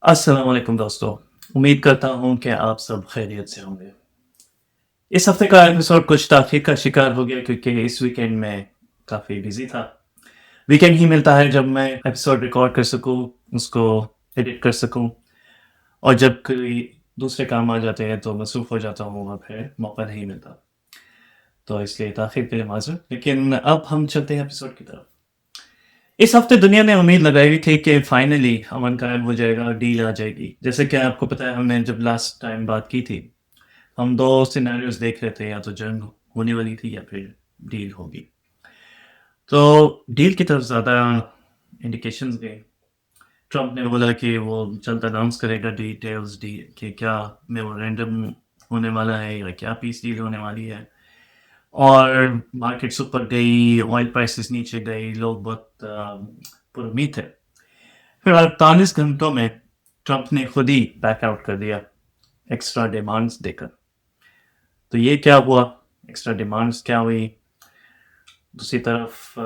अस्सलाम वालेकुम दोस्तों। उम्मीद करता हूँ कि आप सब खैरियत से होंगे। इस हफ़्ते का एपिसोड कुछ ताख़ीर का शिकार हो गया क्योंकि इस वीकेंड मैं काफ़ी बिज़ी था। वीकेंड ही मिलता है जब मैं एपिसोड रिकॉर्ड कर सकूँ, उसको एडिट कर सकूँ और जब कोई दूसरे काम आ जाते हैं तो मसरूफ़ हो जाता हूँ और फिर मौका नहीं मिलता। तो इसलिए ताख़ीर के लिए माज़रत, लेकिन अब हम चलते हैं एपिसोड की तरफ। इस हफ्ते दुनिया ने उम्मीद लगाई हुई थी कि फाइनली अमन कायम हो जाएगा, डील आ जाएगी। जैसे कि आपको पता है हमने जब लास्ट टाइम बात की थी, हम 2 सिनेरियोज़ देख रहे थे, या तो जंग होने वाली थी या फिर डील होगी। तो डील की तरफ ज़्यादा इंडिकेशंस गए। ट्रम्प ने बोला कि वो जल्द अनाउंस करेगा डिटेल्स डी कि क्या मेमोरेंडम होने वाला है या क्या पीस डील होने वाली है। और मार्केट्स ऊपर गई, ऑयल प्राइसेस नीचे गई, लोग बहुत पुरुम्मीद थे। फिर 48 घंटों में ट्रंप ने खुद ही बैक आउट कर दिया एक्स्ट्रा डिमांड्स देकर। तो ये क्या हुआ, एक्स्ट्रा डिमांड्स क्या हुई। दूसरी तरफ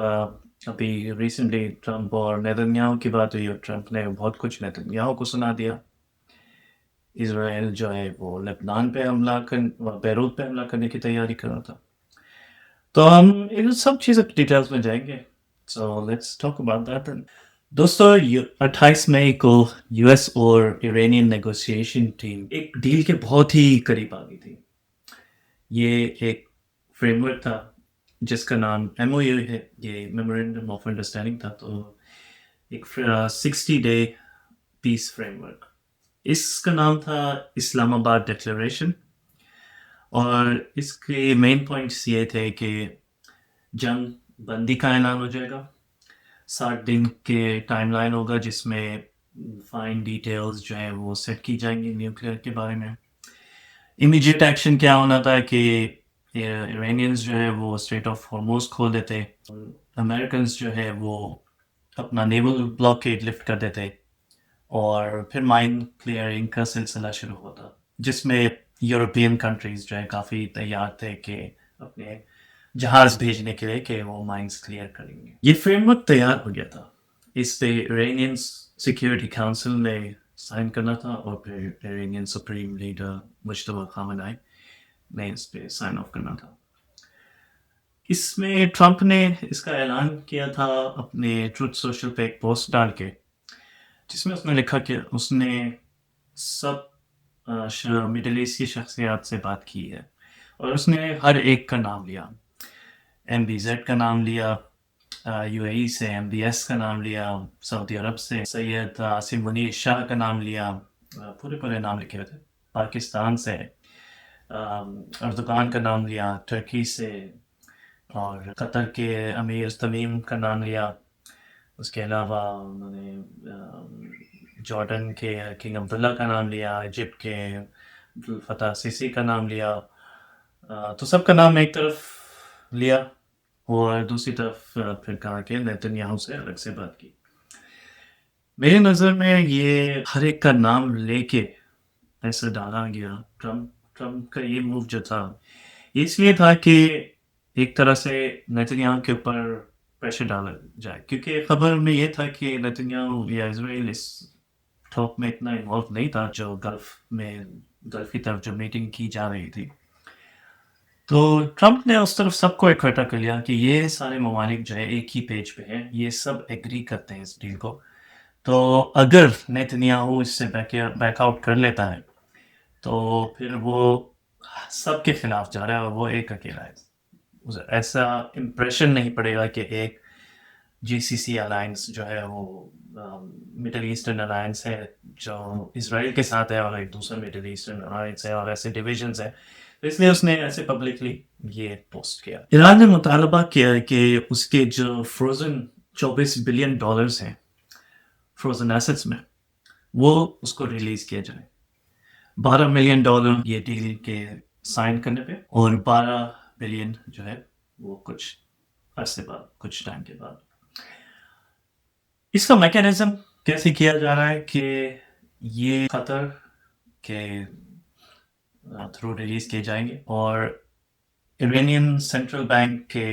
अभी रिसेंटली ट्रंप और नेतन्याहू की बात हुई और ट्रंप ने बहुत कुछ नेतन्याहू को सुना दिया। इसराइल जो है वो लेबनान पे हमला कर बेरूत पे हमला करने की तैयारी कर रहा था। तो हम इन सब चीज़ों की डिटेल्स में जाएंगे। So let's talk about that. दोस्तों 28 मई को यूएस और इरानियन नेगोशिएशन टीम एक डील के बहुत ही करीब आ गई थी। ये एक फ्रेमवर्क था जिसका नाम एमओयू है, ये मेमोरेंडम ऑफ अंडरस्टैंडिंग था। तो एक 60 डे पीस फ्रेमवर्क, इसका नाम था इस्लामाबाद डिक्लेरेशन। और इसके मेन पॉइंट्स ये थे कि जंग बंदी का ऐलान हो जाएगा, 60 दिन के टाइमलाइन होगा जिसमें फाइन डिटेल्स जो है वो सेट की जाएंगी न्यूक्लियर के बारे में। इमीडिएट एक्शन क्या होना था कि इरानियंस जो है वो स्ट्रेट ऑफ हॉर्मोज खोल देते, अमेरिकन जो है वो अपना नेवल ब्लॉकेड लिफ्ट कर देते और फिर माइन क्लियरिंग का सिलसिला शुरू होता, जिसमें यूरोपियन कंट्रीज जो है काफ़ी तैयार थे कि अपने जहाज भेजने के लिए कि वो माइंस क्लियर करेंगे। ये फ्रेमवर्क तैयार हो गया था, इस पे इरानियन सिक्योरिटी काउंसिल ने साइन करना था और फिर Iranian supreme leader Mushtaba Khamenei ने इस पे साइन ऑफ करना था। इसमें ट्रंप ने इसका ऐलान किया था अपने ट्रुथ सोशल पे एक पोस्ट डाल के, जिसमें उसने लिखा कि उसने सब मिडिल ईस्ट की शख्सियात से बात की है और उसने हर एक का नाम लिया। MBZ का नाम लिया, UAE से MBS का नाम लिया, सऊदी अरब से सैयद आसिम मुनीर शाह का नाम लिया, पूरे नाम लिखे हुए थे। पाकिस्तान से अर्दगान का नाम लिया, टर्की से और कतर के अमीर तमीम का नाम लिया। उसके अलावा उन्होंने जॉर्डन के किंग अब्दुल्ला का नाम लिया, इजिप्ट के अब्दुल फताह सीसी का नाम लिया। तो सबका नाम एक तरफ लिया और दूसरी तरफ फिर कहा कि नेतन्याहू से अलग से बात की। मेरी नज़र में ये हर एक का नाम लेके ऐसे डाला गया। ट्रंप का ये मूव जो था इसलिए था कि एक तरह से नेतन्याहू के ऊपर प्रेशर डाला जाए, क्योंकि खबर में ये था कि नेतन्याहू या इजराइल इस टॉक में इतना इन्वॉल्व नहीं था जो गल्फ की तरफ जो मीटिंग की जा रही थी। तो ट्रंप ने उस तरफ सबको इकट्ठा कर लिया कि ये सारे ममालिक जो है एक ही पेज पे हैं, ये सब एग्री करते हैं इस डील को। तो अगर नेतन्याहू इससे बैकआउट कर लेता है तो फिर वो सबके खिलाफ जा रहा है और वो एक अकेला है। ऐसा इम्प्रेशन नहीं पड़ेगा कि एक GCC अलायंस जो है वो मिडिल ईस्टर्न अलायंस है जो इसराइल के साथ है और एक दूसरा मिडिल ईस्टर्न अलायंस है और ऐसे डिविजन्स है। तो इसलिए उसने ऐसे पब्लिकली ये पोस्ट किया। ईरान ने मुतालबा किया कि उसके जो फ्रोजन $24 बिलियन हैं फ्रोजन एसेट्स में, वो उसको रिलीज किया जाए। $12 मिलियन ये डील के साइन करने पे और 12 बिलियन जो है वो कुछ अरसे बाद, कुछ टाइम के बाद। इसका मैकेनिज्म कैसे किया जा रहा है कि ये कतर के थ्रू रिलीज किए जाएंगे और इरानियन सेंट्रल बैंक के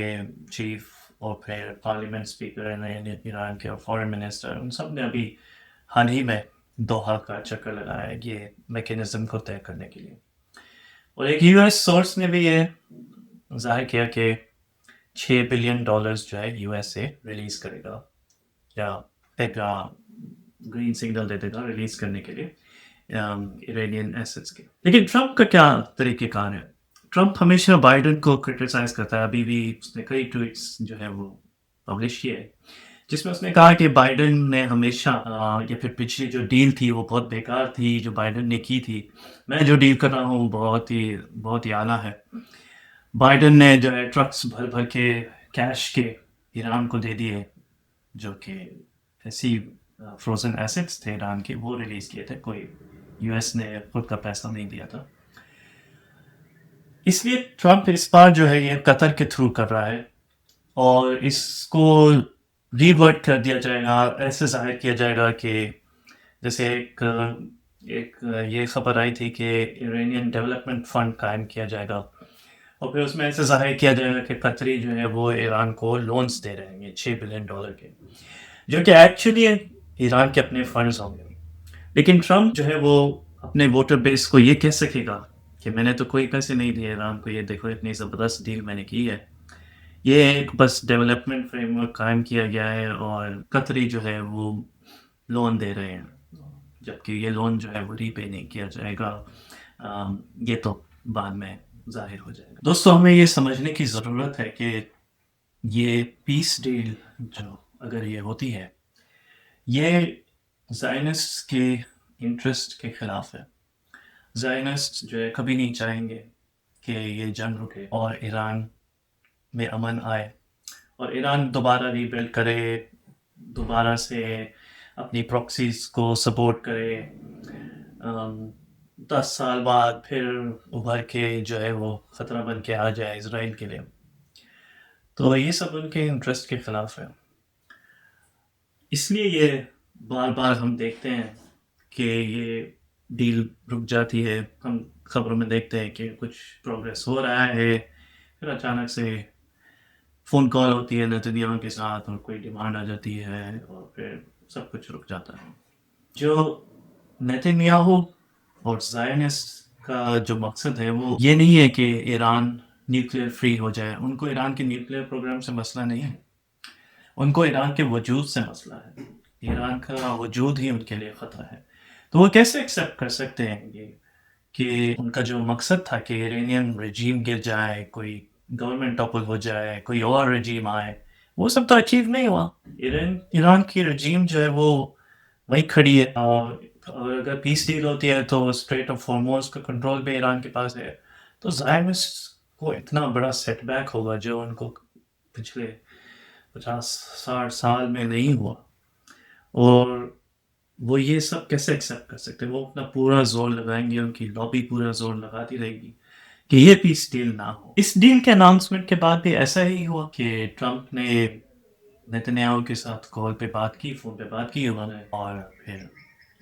चीफ और फिर पार्लियामेंट स्पीकर ईरान के और फॉरेन मिनिस्टर, उन सब ने अभी हाल ही में दोहा का चक्कर लगाया है ये मैकेनिज्म को तय करने के लिए। और एक यूएस सोर्स ने भी ये जाहिर किया कि $6 बिलियन जो है यूएसए रिलीज करेगा या एक ग्रीन सिग्नल दे देगा रिलीज करने के लिए इरानियन एसेट्स के। लेकिन ट्रम्प का क्या तरीक़ेकार है? ट्रम्प हमेशा बाइडन को क्रिटिसाइज करता है। अभी भी उसने कई ट्वीट्स जो है वो पब्लिश किए जिसमें उसने कहा कि बाइडन ने हमेशा या फिर पिछली जो डील थी वो बहुत बेकार थी जो बाइडन ने की थी। मैं जो डील कर रहा हूँ बहुत ही आला है। बाइडन ने जो है ट्रक्स भर भर के कैश के ईरान को दे दिए जो कि ऐसी फ्रोजन एसेट्स थे ईरान के वो रिलीज किए थे। कोई यूएस ने खुद का पैसा नहीं दिया था। इसलिए ट्रम्प इस बार जो है ये कतर के थ्रू कर रहा है और इसको रिवर्ट कर दिया जाएगा। ऐसे जाहिर किया जाएगा कि जैसे एक ये खबर आई थी कि इरानियन डेवलपमेंट फंड कायम किया जाएगा और फिर उसमें ऐसे जाहिर किया जाएगा कि कतरी जो है वो ईरान को लोन्स दे रहे हैं $6 बिलियन के जो कि एक्चुअली ईरान के अपने फंड्स होंगे। लेकिन ट्रम्प जो है वो अपने वोटर बेस को ये कह सकेगा कि मैंने तो कोई पैसे नहीं दिए ईरान को, ये देखो इतनी ज़बरदस्त डील मैंने की है। ये एक बस डेवलपमेंट फ्रेमवर्क कायम किया गया है और कतरी जो है वो लोन दे रहे हैं जबकि ये लोन जो है वो रीपे नहीं किया जाएगा। ये तो बाद में जाहिर हो जाएगा। दोस्तों हमें ये समझने की ज़रूरत है कि ये पीस डील जो अगर ये होती है ये ज़ायनिस्ट के इंटरेस्ट के खिलाफ है। ज़ायनिस्ट जो है कभी नहीं चाहेंगे कि ये जंग रुके और ईरान में अमन आए और ईरान दोबारा रीबिल्ड करे, दोबारा से अपनी प्रॉक्सीज को सपोर्ट करे। 10 साल बाद फिर उभर के जो है वो ख़तरा बन के आ जाए इसराइल के लिए। तो ये सब उनके इंटरेस्ट के खिलाफ है। इसलिए ये बार बार हम देखते हैं कि ये डील रुक जाती है। हम खबरों में देखते हैं कि कुछ प्रोग्रेस हो रहा है फिर अचानक से फ़ोन कॉल होती है नेतन्याहू के साथ और कोई डिमांड आ जाती है और फिर सब कुछ रुक जाता है। जो नेतन्याहू और ज़ायनिस्ट का जो मकसद है वो ये नहीं है कि ईरान न्यूक्लियर फ्री हो जाए। उनको ईरान के न्यूक्लियर प्रोग्राम से मसला नहीं है, उनको ईरान के वजूद से मसला है। ईरान का वजूद ही उनके लिए ख़तरा है। तो वो कैसे एक्सेप्ट कर सकते हैं ये कि उनका जो मकसद था कि इरानियन रजीम गिर जाए, कोई गवर्नमेंट टॉपल हो जाए, कोई और रजीम आए, वो सब तो अचीव नहीं हुआ। ईरान की रजीम जो है वो वही खड़ी है और अगर पीस डील होती है तो स्ट्रेट ऑफ हॉर्मोज का कंट्रोल भी ईरान के पास है। तो ज़ायनिस्ट को इतना बड़ा सेटबैक होगा जो उनको पिछले 50-60 साल में नहीं हुआ और वो ये सब कैसे एक्सेप्ट कर सकते हैं। वो अपना पूरा जोर लगाएंगे, उनकी लॉबी पूरा जोर लगाती रहेगी कि ये पीस डील ना हो। इस डील के अनाउंसमेंट के बाद भी ऐसा ही हुआ कि ट्रम्प ने नेतन्याहू के साथ कॉल पे बात की, फ़ोन पे बात की उन्होंने और फिर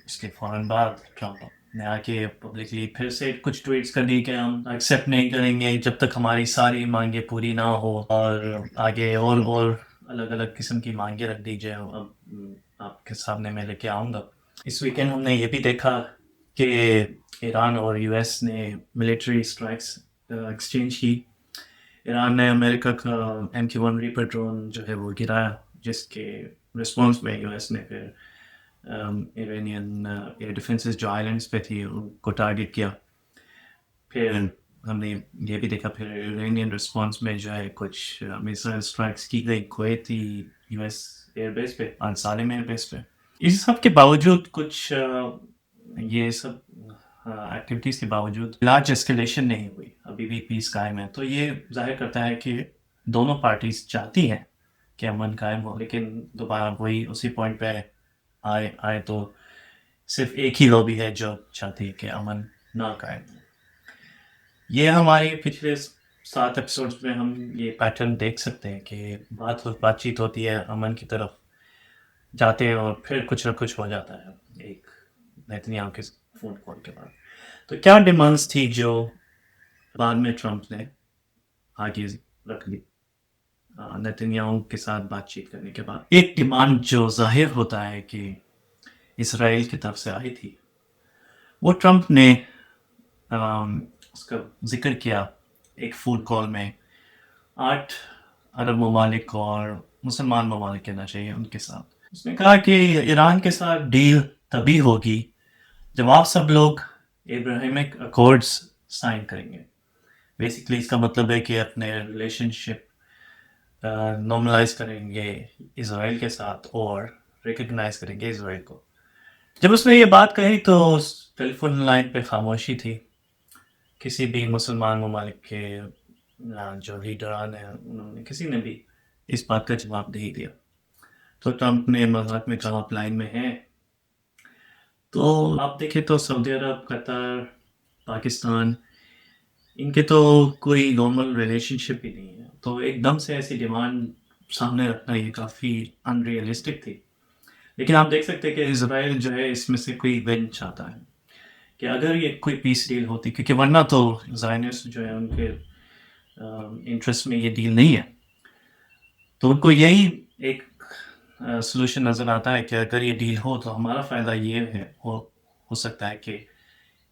इसके फ़ौरन बाद ट्रम्प ने आके पब्लिकली फिर से कुछ ट्वीट्स कर दी कि हम एक्सेप्ट नहीं करेंगे जब तक हमारी सारी मांगे पूरी ना हो और आगे और अलग अलग किस्म की मांगे रख दीजिए। अब आपके सामने मैं लेके आऊँगा। इस वीकेंड हमने ये भी देखा कि ईरान और यूएस ने मिलिट्री स्ट्राइक्स एक्सचेंज की। ईरान ने अमेरिका का MQ-1 रीपर ड्रोन जो है वो गिराया जिसके रिस्पॉन्स में यूएस ने फिर इरानियन एयर डिफेंसेस जो आइलैंड्स पे थी उनको टारगेट किया। फिर हमने ये भी देखा फिर इरानियन रिस्पॉन्स में जो है कुछ मिसाइल स्ट्राइक्स की गई कुवैती यूएस एयरबेस पे, सालेम एयरबेस पे। इस सब के बावजूद कुछ ये सब एक्टिविटीज़ के बावजूद लार्ज एस्केलेशन नहीं हुई, अभी भी पीस कायम है। तो ये जाहिर करता है कि दोनों पार्टीज चाहती हैं कि अमन कायम हो, लेकिन दोबारा वही उसी पॉइंट पे आए तो सिर्फ एक ही लॉबी है जो चाहती है कि अमन ना कायम हो। ये हमारे पिछले 7 एपिसोड्स में हम ये पैटर्न देख सकते हैं कि बातचीत होती है, अमन की तरफ जाते हैं और फिर कुछ न कुछ हो जाता है एक नेतन्याहू के फ़ोन कॉल के बाद। तो क्या डिमांड्स थी जो बाद में ट्रम्प ने आगे रख ली नेतन्याहू के साथ बातचीत करने के बाद? एक डिमांड जो जाहिर होता है कि इसराइल की तरफ से आई थी, वो ट्रंप ने उसका जिक्र किया एक फ़ोन कॉल में 8 अरब ममालिक और मुसलमान ममालिक कहना चाहिए उनके साथ। उसने कहा कि ईरान के साथ डील तभी होगी जब आप सब लोग एब्राहिमिक अकॉर्ड्स साइन करेंगे। बेसिकली इसका मतलब है कि अपने रिलेशनशिप नॉर्मलाइज करेंगे इसराइल के साथ और रिकग्नाइज करेंगे इसराइल को। जब उसने ये बात कही तो टेलीफोन लाइन पे खामोशी थी। किसी भी मुसलमान ममालिक के जो लीडरान हैं उन्होंने किसी ने भी इस बात का जवाब नहीं दिया। तो ट्रंप ने मजाक में कहा आप लाइन में हैं। तो आप देखें तो सऊदी अरब, कतर, पाकिस्तान, इनके तो कोई नॉर्मल रिलेशनशिप ही नहीं है, तो एकदम से ऐसी डिमांड सामने रखना ये काफ़ी अनरियलिस्टिक थी। लेकिन आप देख सकते हैं कि इसराइल जो है इसमें से कोई विन चाहता है कि अगर ये कोई पीस डील होती, क्योंकि वरना तो ज़ायनिस्ट जो है उनके इंटरेस्ट में ये डील नहीं है, तो उनको यही एक सोल्यूशन नज़र आता है कि अगर ये डील हो तो हमारा फ़ायदा ये है हो सकता है कि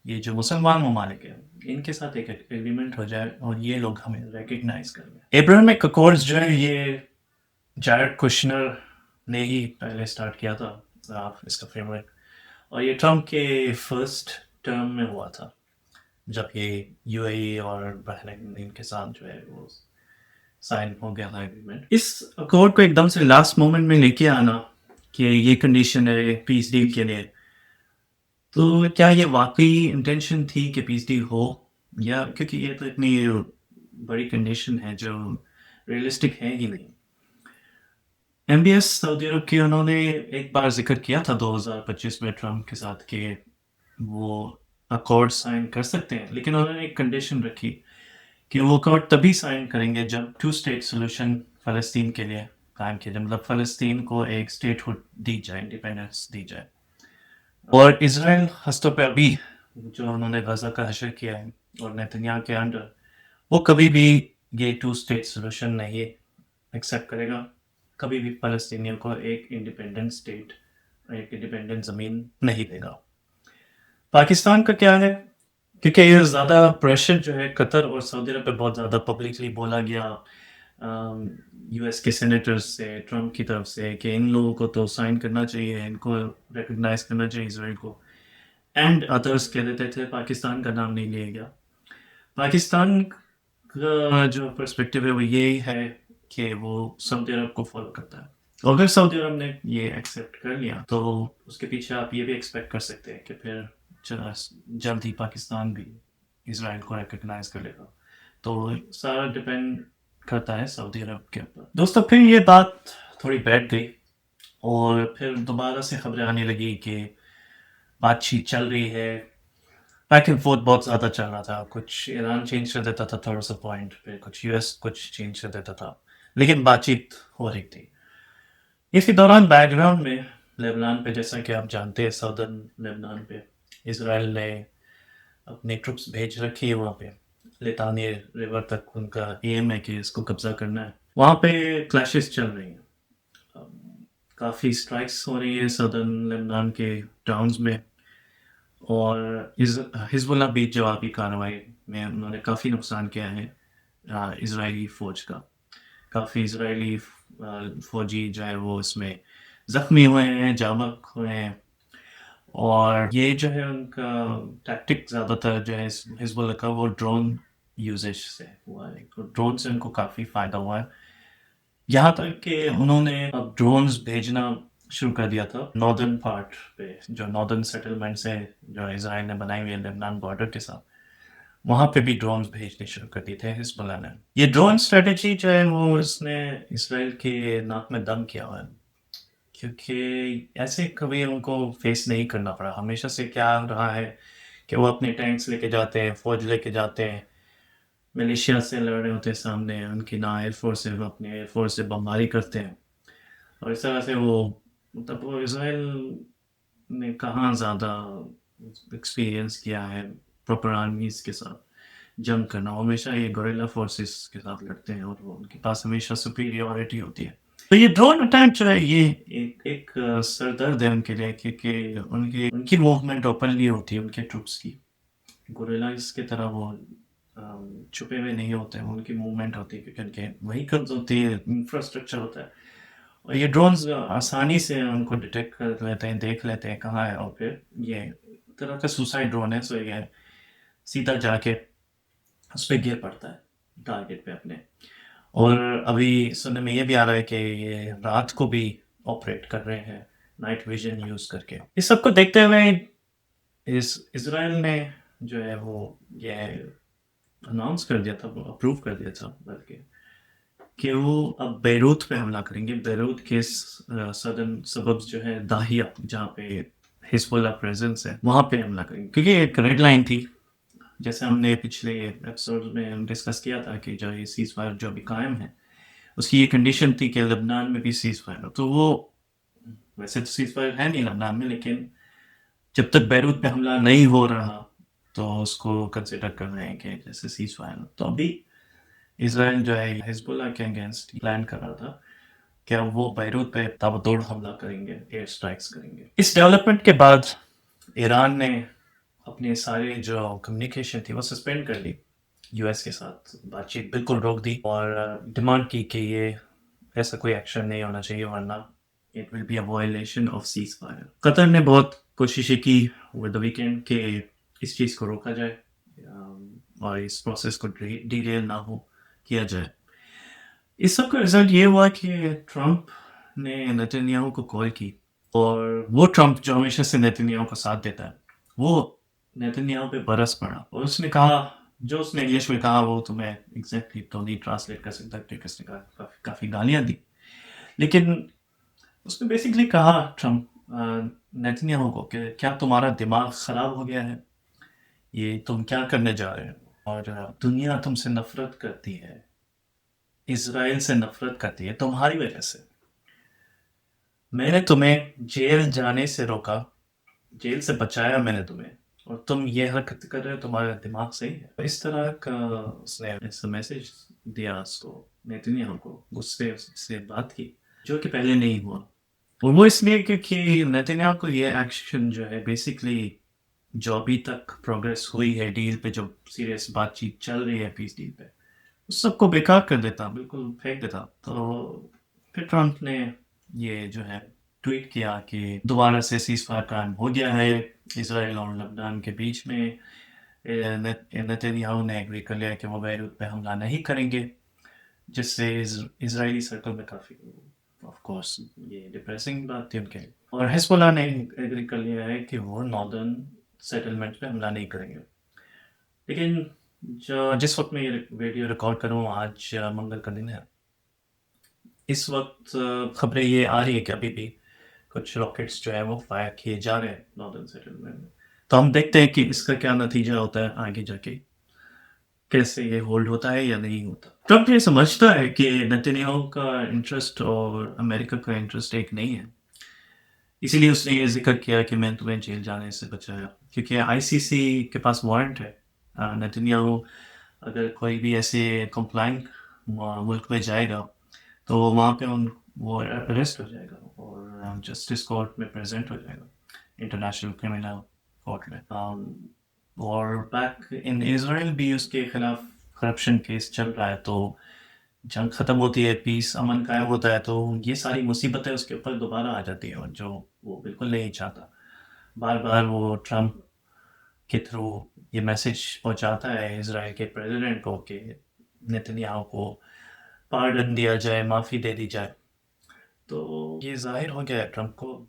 ये जो मुसलमान ममालिक है इनके साथ एक एग्रीमेंट हो जाए और ये लोग हमें रिकग्नाइज करेंगे। एब्राहमिक अकॉर्ड्स जो है ये जैरेड कुशनर ने ही पहले स्टार्ट किया था इसका फ्रेमवर्क, और ये ट्रम्प के फर्स्ट टर्म में हुआ था जब ये यूएई और बहरीन इनके साथ जो है वो साइन हो गया था एग्रीमेंट। इस अकॉर्ड को एकदम से लास्ट मोमेंट में लेके आना कि ये कंडीशन है पीस डील के लिए, तो क्या ये वाकई इंटेंशन थी कि पीस डील हो, या क्योंकि ये तो इतनी बड़ी कंडीशन है जो रियलिस्टिक है ही नहीं। एमबीएस सऊदी अरब की उन्होंने एक बार जिक्र किया था 2025 में ट्रम्प के साथ कि वो अकॉर्ड साइन कर सकते हैं, लेकिन उन्होंने एक कंडीशन रखी कि वो अकॉर्ड तभी साइन करेंगे जब टू स्टेट सोल्यूशन फ़लस्तीन के लिए कायम किया जाए, मतलब फ़लस्तीन को एक स्टेटहुड दी जाए, इंडिपेंडेंस दी जाए। और इसराइल हस्तों पे अभी जो उन्होंने गजा का हशर किया है और नेतन्याहू के अंडर, वो कभी भी ये टू स्टेट सोल्यूशन नहीं एक्सेप्ट करेगा, कभी भी फ़लस्तीनियों को एक इंडिपेंडेंट स्टेट, एक इंडिपेंडेंट ज़मीन नहीं देगा। पाकिस्तान का क्या है, क्योंकि ये ज़्यादा प्रेशर जो है कतर और सऊदी अरब पे बहुत ज़्यादा पब्लिकली बोला गया यूएस के सेनेटर्स से, ट्रम्प की तरफ से, कि इन लोगों को तो साइन करना चाहिए, इनको रिकग्नाइज करना चाहिए इसराइल को, एंड अदर्स कह देते थे पाकिस्तान का नाम नहीं लिया गया। पाकिस्तान का जो पर्सपेक्टिव है वो ये है कि वो सऊदी अरब को फॉलो करता है, और अगर सऊदी अरब ने ये एक्सेप्ट कर लिया तो उसके पीछे आप ये भी एक्सपेक्ट कर सकते हैं कि फिर जल्द ही पाकिस्तान भी इसराइल को रिकग्नाइज कर लेगा। तो सारा डिपेंड करता है सऊदी अरब के ऊपर। दोस्तों फिर ये बात थोड़ी बैठ गई और फिर दोबारा से खबरें आने लगी कि बातचीत चल रही है, बैक एंड फोर्थ बहुत ज़्यादा चल रहा था, कुछ ईरान चेंज कर देता था थोड़ा सा पॉइंट, फिर कुछ यूएस कुछ चेंज कर देता था, लेकिन बातचीत हो रही थी। इसी दौरान बैकग्राउंड में लेबनान पे, जैसा कि आप जानते हैं, सदर्न लेबनान पे इसराइल ने अपने ट्रुप्स भेज रखी है वहाँ पे, लितानी रिवर तक उनका एम है कि इसको कब्जा करना है। वहाँ पे क्लैशेस चल रही हैं, काफ़ी स्ट्राइक्स हो रही है सदर्न लेबनान के टाउन्स में, और हिजबुल्लाह भी जवाबी कार्रवाई में उन्होंने काफ़ी नुकसान किया है इजरायली फ़ौज का। काफ़ी इजरायली फ़ौजी जो है वो इसमें ज़ख्मी हुए हैं, जामक हुए हैं, और ये जो है उनका टैक्टिक ज़्यादातर जो है हिजबुल्लाह का वो ड्रोन यूजेज से हुआ है, तो ड्रोन से उनको काफ़ी फ़ायदा हुआ है, यहाँ तक कि उन्होंने अब ड्रोन्स भेजना शुरू कर दिया था नॉर्दर्न पार्ट पे, जो नॉर्दर्न सेटलमेंट्स है जो इसराइल ने बनाई हुई है लेबनान बॉर्डर के साथ, वहाँ पे भी ड्रोन्स भेजने शुरू कर दिए थे हिजबुल्लाह ने। ये ड्रोन स्ट्रेटजी जो है वो इसने इसराइल के नाक में दम किया हुआ है, क्योंकि ऐसे कभी उनको फेस नहीं करना पड़ा। हमेशा से क्या रहा है कि वो अपने टैंक्स लेके जाते हैं, फौज लेके जाते हैं, मलेशिया से लड़ रहे होते हैं सामने, उनकी ना एयरफोर्स से अपने एयरफोर्स से बमबारी करते हैं, और इस तरह से वो मतलब वो इसराइल ने कहाँ ज़्यादा एक्सपीरियंस किया है प्रॉपर आर्मीज़ के साथ जंग करना, हमेशा ये गोरिल्ला फोर्सेस के साथ लड़ते हैं और वो उनके पास हमेशा सुपीरियरिटी होती है। تو یہ ڈرون اٹیک جو ہے یہ ایک سر درد ہے ان کے لیے کیونکہ ان کی موومنٹ اوپنلی ہوتی ہے ان کے ٹروپس کی. گوریلاز کی طرح وہ چھپے ہوئے نہیں ہوتے ہیں. ان کی موومنٹ ہوتی ہے کیونکہ ان کے وہیکلز ہوتی ہے, انفراسٹرکچر ہوتا ہے, اور یہ ڈرونز آسانی سے ان کو ڈیٹیکٹ کر لیتے ہیں, دیکھ لیتے ہیں کہاں ہے, اور پھر یہ طرح کا سوسائڈ ڈرون ہے. سو یہ سیدھا جا کے اس پہ گر پڑتا ہے ٹارگیٹ پہ اپنے. اور ابھی سننے میں یہ بھی آ رہا ہے کہ یہ رات کو بھی آپریٹ کر رہے ہیں نائٹ ویژن یوز کر کے. اس سب کو دیکھتے ہوئے اسرائیل نے جو ہے وہ یہ اناؤنس کر دیا تھا, اپروو کر دیا تھا بلکہ, کہ وہ اب بیروت پہ حملہ کریں گے. بیروت کے سدرن سببز جو ہے داہیہ جہاں پہ حزب اللہ پریزنس ہے وہاں پہ حملہ کریں گے, کیونکہ ایک ریڈ لائن تھی جیسے ہم نے پچھلے ایپیسوڈ میں ڈسکس کیا تھا کہ جو یہ سیز فائر جو ابھی قائم ہے اس کی یہ کنڈیشن تھی کہ لبنان میں بھی سیز فائر ہو. تو وہ ویسے تو سیز فائر ہے نہیں لبنان میں, لیکن جب تک بیروت پہ حملہ نہیں ہو رہا تو اس کو کنسیڈر کر رہے ہیں کہ جیسے سیز فائر. تو ابھی اسرائیل جو ہے حزب اللہ کے اگینسٹ پلان کر رہا تھا کہ وہ بیروت پہ تابدوڑ حملہ کریں گے, ایئر اسٹرائکس کریں گے. اس ڈیولپمنٹ کے بعد ایران نے اپنے سارے جو کمیونیکیشن تھی وہ سسپینڈ کر لی, یو ایس کے ساتھ بات چیت بالکل روک دی, اور ڈیمانڈ کی کہ یہ ایسا کوئی ایکشن نہیں ہونا چاہیے ورنہ it will be a violation of ceasefire. Qatar نے بہت کوششیں کی اوور دا ویکینڈ کہ اس چیز کو روکا جائے اور اس پروسیس کو ڈیریل نہ ہو کیا جائے. اس سب کا رزلٹ یہ ہوا کہ ٹرمپ نے نیتنیاہو کو کال کی, اور وہ ٹرمپ جو ہمیشہ سے نیتنیاہو کا ساتھ دیتا ہے وہ نیتنیاہو پہ برس پڑا, اور اس نے کہا جو اس نے انگلش میں کہا وہ تو میں ایگزیکٹلی تو نہیں ٹرانسلیٹ کر سکتا کیونکہ اس نے کہا کافی گالیاں دی, لیکن اس نے بیسکلی کہا ٹرمپ نیتنیاہو کو کہ کیا تمہارا دماغ خراب ہو گیا ہے, یہ تم کیا کرنے جا رہے ہو, اور دنیا تم سے نفرت کرتی ہے, اسرائیل سے نفرت کرتی ہے تمہاری وجہ سے. میں نے تمہیں جیل جانے سے روکا, جیل سے بچایا میں نے تمہیں, اور تم یہ حرکت کر رہے ہو, تمہارا دماغ صحیح ہے. اس طرح کا اس نے میسج دیا اس کو نیتنیاہو کو, غصے سے بات کی جو کہ پہلے نہیں ہوا. اور وہ اس لیے کیونکہ نیتنیاہو کو یہ ایکشن جو ہے بیسکلی جو ابھی تک پروگریس ہوئی ہے ڈیل پہ, جو سیریس بات چیت چل رہی ہے پیس ڈیل پہ, اس سب کو بیکار کر دیتا, بالکل پھینک دیتا. تو پھر ٹرمپ نے یہ جو ہے ٹویٹ کیا کہ دوبارہ سے سیز فائر قائم ہو گیا ہے اسرائیل اور لبنان کے بیچ میں. نیتنیاہو نے ایگری کر لیا کہ وہ بیروت پہ حملہ نہیں کریں گے, جس سے اسرائیلی سرکل میں کافی آف کورس یہ ڈپریسنگ بات تھی ان کے. اور حزب اللہ نے ایگری کر لیا ہے کہ وہ ناردرن سیٹلمنٹ پہ حملہ نہیں کریں گے. لیکن جس وقت میں یہ ویڈیو ریکارڈ کروں آج منگل کا دن ہے, اس وقت خبریں یہ آ رہی ہے کہ ابھی بھی کچھ راکٹس جو ہے وہ فائر کیے جا رہے ہیں ناردرن سیٹلمنٹ میں. تو ہم دیکھتے ہیں کہ اس کا کیا نتیجہ ہوتا ہے آگے جا کے, کیسے یہ ہولڈ ہوتا ہے یا نہیں ہوتا. ٹرمپ یہ سمجھتا ہے کہ نیتنیاہو کا انٹرسٹ اور امریکہ کا انٹرسٹ ایک نہیں ہے, اسی لیے اس نے یہ ذکر کیا کہ میں تمہیں جیل جانے سے بچایا, کیونکہ آئی سی سی کے پاس وارنٹ ہے. نیتنیاہو اگر کوئی بھی ایسے کمپلائنٹ ملک میں جائے گا تو وہاں پہ وہ اریسٹ ہو جائے گا اور جسٹس کورٹ میں پریزنٹ ہو جائے گا, انٹرنیشنل کرمنل کورٹ میں. اور بیک ان اسرائیل بھی اس کے خلاف کرپشن کیس چل رہا ہے, تو جنگ ختم ہوتی ہے, پیس امن قائم ہوتا ہے, تو یہ ساری مصیبتیں اس کے اوپر دوبارہ آ جاتی ہیں, اور جو وہ بالکل نہیں چاہتا. بار بار وہ ٹرمپ کے تھرو یہ میسج پہنچاتا ہے اسرائیل کے پریزیڈنٹ کو کہ نیتنیاہو کو پارڈن دیا جائے, معافی دے دی جائے. تو یہ ظاہر ہو گیا ہے ٹرمپ کو.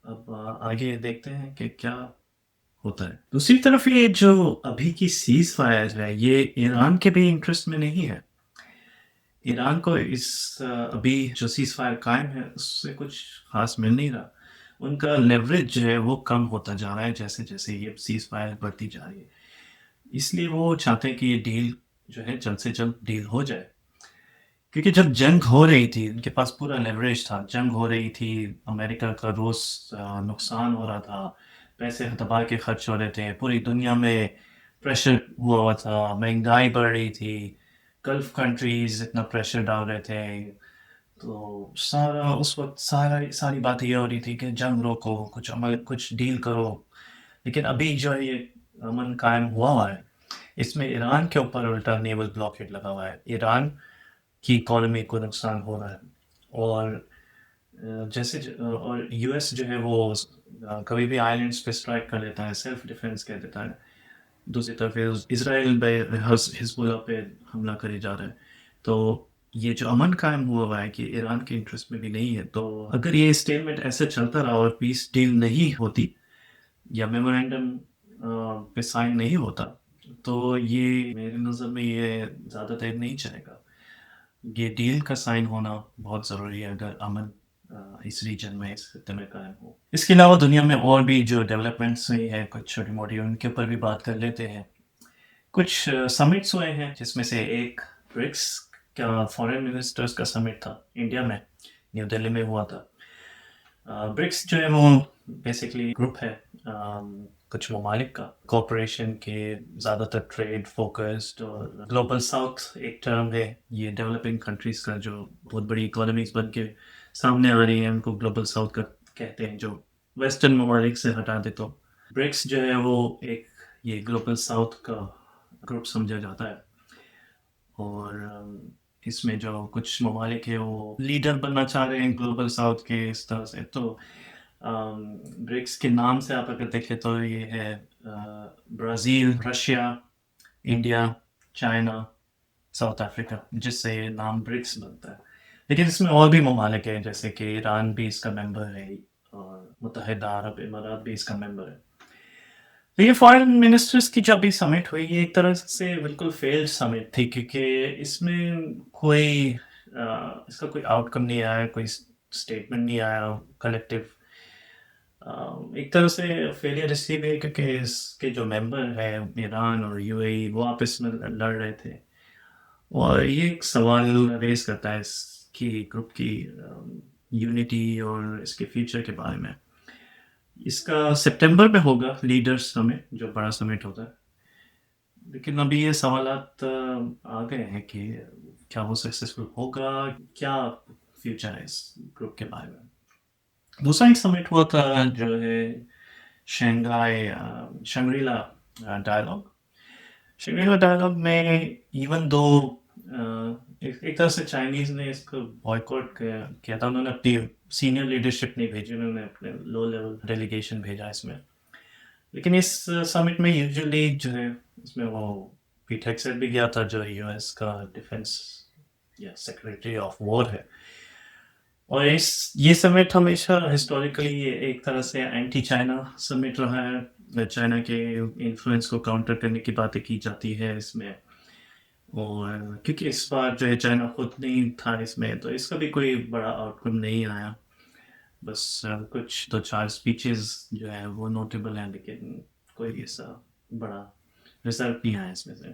اب آگے دیکھتے ہیں کہ کیا ہوتا ہے. دوسری طرف یہ جو ابھی کی سیز فائر ہے یہ ایران کے بھی انٹرسٹ میں نہیں ہے. ایران کو اس ابھی جو سیز فائر قائم ہے اس سے کچھ خاص مل نہیں رہا. ان کا لیوریج جو ہے وہ کم ہوتا جا رہا ہے جیسے جیسے یہ سیز فائر بڑھتی جا رہی ہے. اس لیے وہ چاہتے ہیں کہ یہ ڈیل جو ہے جلد سے جلد ڈیل ہو جائے, کیونکہ جب جنگ ہو رہی تھی ان کے پاس پورا لیوریج تھا. جنگ ہو رہی تھی, امریکہ کا روز نقصان ہو رہا تھا, پیسے دبا کے خرچ ہو رہے تھے, پوری دنیا میں پریشر ہوا تھا, مہنگائی بڑھ رہی تھی, گلف کنٹریز اتنا پریشر ڈال رہے تھے, تو سارا اس وقت ساری باتیں یہ ہو رہی تھی کہ جنگ روکو، کچھ ڈیل کرو. لیکن ابھی جو ہے یہ امن قائم ہوا ہے، اس میں ایران کے اوپر الٹا نیول بلاکیٹ لگا ہوا ہے. ایران کی اکانومی کو نقصان ہو رہا ہے. اور جیسے اور یو ایس جو ہے وہ کبھی بھی آئلینڈس پہ اسٹرائک کر لیتا ہے، سیلف ڈیفینس کہہ دیتا ہے. دوسری طرف اسرائیل پہ حزب اللہ پہ حملہ کرے جا رہا ہے. تو یہ جو امن قائم ہوا ہے کہ ایران کے انٹرسٹ میں بھی نہیں ہے. تو اگر یہ اسٹیٹمنٹ ایسے چلتا رہا اور پیس ڈیل نہیں ہوتی یا میمورینڈم پہ سائن نہیں ہوتا، تو یہ میرے نظر میں یہ زیادہ دیر نہیں چلے گا. یہ ڈیل کا سائن ہونا بہت ضروری ہے اگر امن اس ریجن میں، اس خطے میں قائم ہو. اس کے علاوہ دنیا میں اور بھی جو ڈیولپمنٹس ہوئی ہیں کچھ چھوٹی موٹی، ان کے اوپر بھی بات کر لیتے ہیں. کچھ سمٹس ہوئے ہیں جس میں سے ایک برکس کا فارن منسٹرز کا سمٹ تھا انڈیا میں، نیو دہلی میں ہوا تھا. برکس جو ہے وہ بیسکلی گروپ ہے کچھ ممالک کا کوپریشن کے، زیادہ تر ٹریڈ فوکسڈ. اور گلوبل ساؤتھ ایک ٹرم ہے، یہ ڈیولپنگ کنٹریز کا جو بہت بڑی اکانومیز بن کے سامنے آ رہی ہیں، ان کو گلوبل ساؤتھ کا کہتے ہیں، جو ویسٹرن ممالک سے ہٹا دے. تو برکس جو ہے وہ ایک یہ گلوبل ساؤتھ کا گروپ سمجھا جاتا ہے. اور اس میں جو کچھ ممالک ہیں وہ لیڈر بننا چاہ رہے ہیں گلوبل ساؤتھ کے اس طرح سے. تو برکس کے نام سے آپ اگر دیکھیں تو یہ ہے Brazil, Russia, India, China, South Africa, جس سے یہ نام برکس بنتا ہے. لیکن اس میں اور بھی ممالک ہیں، جیسے کہ ایران بھی اس کا ممبر ہے اور متحدہ عرب امارات بھی اس کا ممبر ہے. تو یہ فارن منسٹرز کی جب بھی سمٹ ہوئی، یہ ایک طرح سے بالکل فیلڈ سمٹ تھی، کیونکہ اس میں کوئی اس کا کوئی آؤٹ کم نہیں آیا، کوئی اسٹیٹمنٹ نہیں آیا کلیکٹیو. ایک طرح سے فیلئر اس لیے بھی ہے کیونکہ اس کے جو ممبر ہیں ایران اور یو اے ای، وہ آپس میں لڑ رہے تھے. اور یہ ایک سوال ریز کرتا ہے اس کی گروپ کی یونٹی اور اس کے فیوچر کے بارے میں. اس کا سپٹمبر میں ہوگا لیڈرز سمٹ، جو بڑا سمٹ ہوتا ہے. لیکن ابھی یہ سوالات آ گئے ہیں کہ کیا وہ سکسیسفل ہوگا، کیا فیوچر ہے اس گروپ کے بارے میں. دوسرا ایک سمٹ ہوا تھا جو ہے شنگریلا ڈائلاگ. شنگریلا ڈائلاگ میں ایون دو ایک طرح سے چائنیز نے اس کو بائیکاٹ کیا تھا، انہوں نے اپنی سینئر لیڈرشپ نہیں بھیجی، انہوں نے اپنے لو لیول ڈیلیگیشن بھیجا اس میں. لیکن اس سمٹ میں یوزلی جو ہے اس میں وہ پیٹ ہیگسیٹ بھی گیا تھا، جو یو ایس کا ڈیفینس یا سیکریٹری آف وار ہے. اور یہ سمٹ ہمیشہ ہسٹوریکلی ایک طرح سے اینٹی چائنا سمٹ رہا ہے. چائنا کے انفلوئنس کو کاؤنٹر کرنے کی باتیں کی جاتی ہے اس میں. اور کیونکہ اس بار جو ہے چائنا خود نہیں تھا اس میں، تو اس کا بھی کوئی بڑا آؤٹ کم نہیں آیا. بس کچھ دو چار اسپیچز جو ہے وہ نوٹیبل ہیں، لیکن کوئی ایسا بڑا رزلٹ نہیں آیا اس میں سے.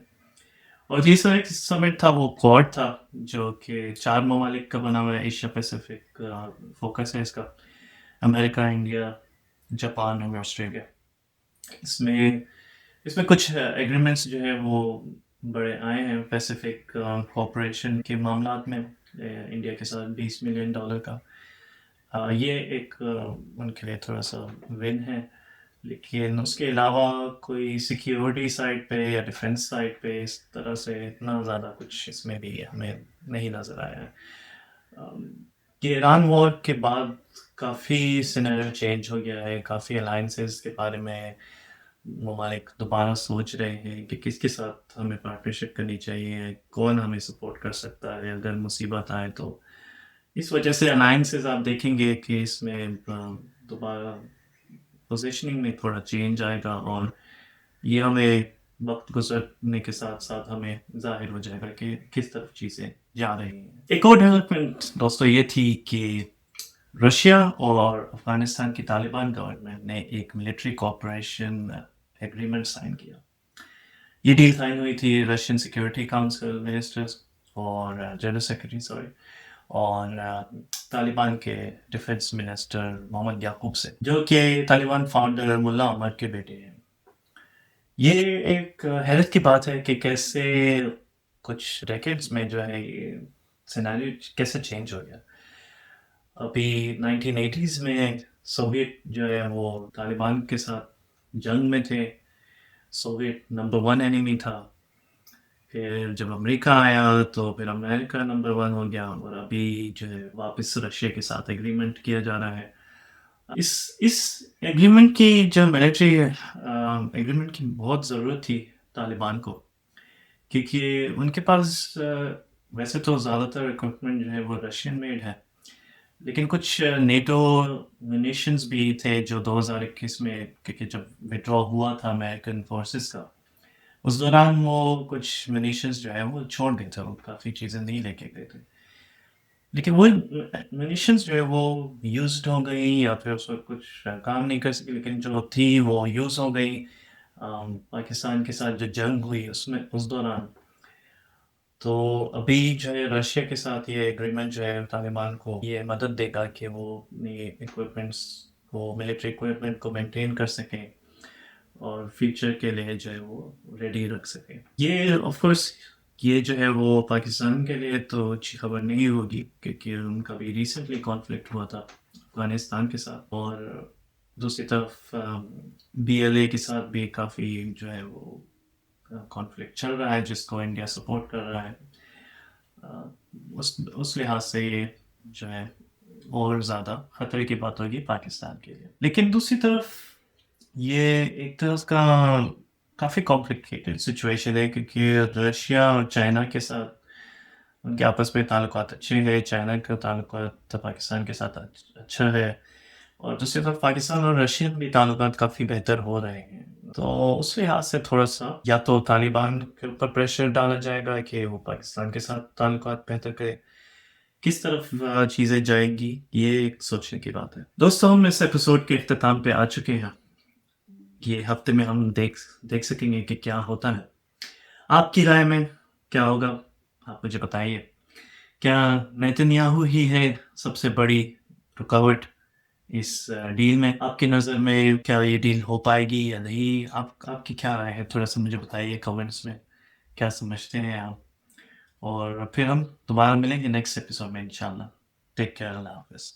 اور تیسرا ایک سمٹ تھا، وہ کوڈ تھا، جو کہ 4 ممالک کا بنا ہوا ہے. ایشیا پیسیفک فوکس ہے اس کا، امریکہ، انڈیا، جاپان اور آسٹریلیا. اس میں کچھ ایگریمنٹس جو ہے وہ بڑے آئے ہیں پیسیفک کوآپریشن کے معاملات میں. انڈیا کے ساتھ $20 ملین کا، یہ ایک ان کے لیے تھوڑا سا ون ہے. لیکن اس کے علاوہ کوئی سیکیورٹی سائڈ پہ یا ڈیفینس سائڈ پہ اس طرح سے اتنا زیادہ کچھ اس میں بھی ہمیں نہیں نظر آیا ہے. کہ ایران وار کے بعد کافی سینیریو چینج ہو گیا ہے، کافی الائنسز کے بارے میں ممالک دوبارہ سوچ رہے ہیں کہ کس کے ساتھ ہمیں پارٹنرشپ کرنی چاہیے، کون ہمیں سپورٹ کر سکتا ہے اگر مصیبت آئے. تو اس وجہ سے الائنسز آپ دیکھیں گے کہ اس میں دوبارہ پوزیشننگ میں تھوڑا چینج آئے گا، اور یہ ہمیں وقت گزرنے کے ساتھ ساتھ ہمیں ظاہر ہو جائے گا کہ کس طرف چیزیں جا رہی ہیں. ایک اور ڈیولپمنٹ دوستو یہ تھی کہ رشیا اور افغانستان کی طالبان گورنمنٹ نے ایک ملٹری کوآپریشن ایگریمنٹ سائن کیا. یہ ڈیل سائن ہوئی تھی رشین سیکیورٹی کاؤنسل منسٹرز اور جنرل سیکرٹری اور طالبان کے ڈیفنس منسٹر محمد یعقوب سے، جو کہ طالبان فاؤنڈر ملا عمر کے بیٹے ہیں. یہ ایک حیرت کی بات ہے کہ کیسے کچھ ڈیکیڈز میں جو ہے یہ سیناریو کیسے چینج ہو گیا. ابھی 1980s میں سوویت جو ہے وہ طالبان کے ساتھ جنگ میں تھے. سوویت نمبر ون اینیمی تھا. پھر جب امریکہ آیا تو پھر امریکہ نمبر ون ہو گیا، اور ابھی جو ہے واپس رشیا کے ساتھ ایگریمنٹ کیا جا رہا ہے. اس ایگریمنٹ کی جو ملٹری ایگریمنٹ کی بہت ضرورت تھی طالبان کو، کیونکہ ان کے پاس ویسے تو زیادہ تر اکوپمنٹ جو ہے وہ رشین میڈ ہے، لیکن کچھ نیٹو منیشنز بھی تھے جو 2021 میں، کیونکہ جب وڈرا ہوا تھا امریکن فورسز کا، اس دوران وہ کچھ منیشنز جو ہے وہ چھوڑ گئے تھے، وہ کافی چیزیں نہیں لے کے گئے تھے. لیکن وہ منیشنز جو ہے وہ یوزڈ ہو گئی، یا پھر اس وقت کچھ کام نہیں کر سکی، لیکن جو تھی وہ یوز ہو گئی پاکستان کے ساتھ جو جنگ ہوئی اس دوران. تو ابھی جو ہے رشیا کے ساتھ یہ ایگریمنٹ جو ہے طالبان کو یہ مدد دے گا کہ وہ اپنی اکوپمنٹس کو، ملٹری اکوپمنٹ کو مینٹین کر سکیں اور فیوچر کے لیے جو ہے وہ ریڈی رکھ سکیں. یہ آف کورس یہ جو ہے وہ پاکستان کے لیے تو اچھی خبر نہیں ہوگی، کیونکہ ان کا بھی ریسنٹلی کانفلکٹ ہوا تھا افغانستان کے ساتھ، اور دوسری طرف بی ایل اے کے ساتھ بھی کافی جو ہے وہ کانفلکٹ چل رہا ہے، جس کو انڈیا سپورٹ کر رہا ہے. اس لحاظ سے یہ جو ہے اور زیادہ خطرے کی بات ہوگی پاکستان کے لیے. لیکن دوسری طرف یہ ایک طرح کا کافی کمپلیکیٹڈ سچویشن ہے، کیونکہ رشیا اور چائنا کے ساتھ ان کے آپس میں تعلقات اچھے ہیں، چائنا کا تعلقات پاکستان کے ساتھ اچھا ہے، اور دوسری طرف پاکستان اور رشیا بھی تعلقات کافی بہتر ہو رہے ہیں. تو اس لحاظ سے تھوڑا سا یا تو طالبان کے اوپر پریشر ڈالا جائے گا کہ وہ پاکستان کے ساتھ تعلقات بہتر کرے، کس طرف چیزیں جائیں گی یہ ایک سوچنے کی بات ہے. دوستوں، ہم اس ایپیسوڈ کے اختتام پہ آ چکے ہیں. یہ ہفتے میں ہم دیکھ سکیں گے کہ کیا ہوتا ہے. آپ کی رائے میں کیا ہوگا، آپ مجھے بتائیے. کیا نیتن یاہو ہی ہے سب سے بڑی رکاوٹ اس ڈیل میں؟ آپ کی نظر میں کیا یہ ڈیل ہو پائے گی یا نہیں؟ آپ کی کیا رائے ہے؟ تھوڑا سا مجھے بتائیے کمنٹس میں کیا سمجھتے ہیں آپ. اور پھر ہم دوبارہ ملیں گے نیکسٹ ایپیسوڈ میں انشاءاللہ. ٹیک کیئر، اللہ حافظ.